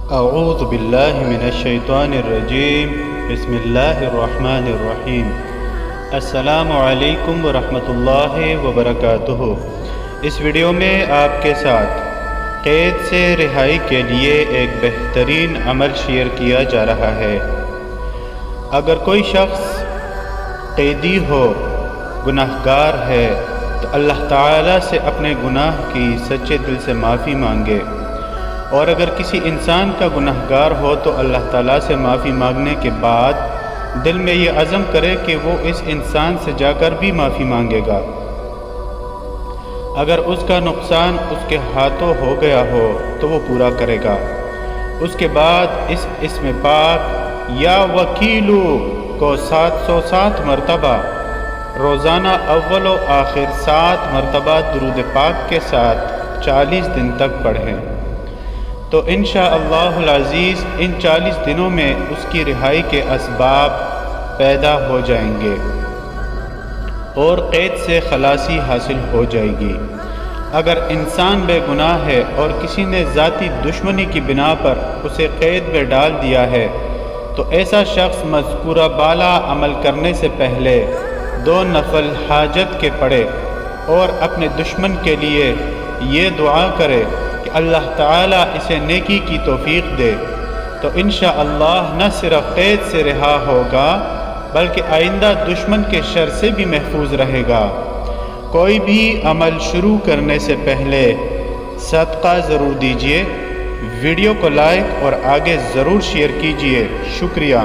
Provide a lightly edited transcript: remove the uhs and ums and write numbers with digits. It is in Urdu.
اعوذ باللہ من الشیطان الرجیم بسم اللہ الرحمن الرحیم۔ السلام علیکم ورحمۃ اللہ وبرکاتہ۔ اس ویڈیو میں آپ کے ساتھ قید سے رہائی کے لیے ایک بہترین عمل شیئر کیا جا رہا ہے۔ اگر کوئی شخص قیدی ہو، گناہ گار ہے، تو اللہ تعالیٰ سے اپنے گناہ کی سچے دل سے معافی مانگے، اور اگر کسی انسان کا گناہ گار ہو تو اللہ تعالیٰ سے معافی مانگنے کے بعد دل میں یہ عزم کرے کہ وہ اس انسان سے جا کر بھی معافی مانگے گا۔ اگر اس کا نقصان اس کے ہاتھوں ہو گیا ہو تو وہ پورا کرے گا۔ اس کے بعد اس اسم پاک یا وکیلو کو 707 مرتبہ روزانہ اول و آخر 7 مرتبہ درود پاک کے ساتھ 40 دن تک پڑھیں، تو انشاءاللہ العزیز ان 40 دنوں میں اس کی رہائی کے اسباب پیدا ہو جائیں گے اور قید سے خلاصی حاصل ہو جائے گی۔ اگر انسان بے گناہ ہے اور کسی نے ذاتی دشمنی کی بنا پر اسے قید میں ڈال دیا ہے، تو ایسا شخص مذکورہ بالا عمل کرنے سے پہلے 2 نفل حاجت کے پڑھے اور اپنے دشمن کے لیے یہ دعا کرے کہ اللہ تعالیٰ اسے نیکی کی توفیق دے، تو انشاءاللہ نہ صرف قید سے رہا ہوگا بلکہ آئندہ دشمن کے شر سے بھی محفوظ رہے گا۔ کوئی بھی عمل شروع کرنے سے پہلے صدقہ ضرور دیجیے۔ ویڈیو کو لائک اور آگے ضرور شیئر کیجیے۔ شکریہ۔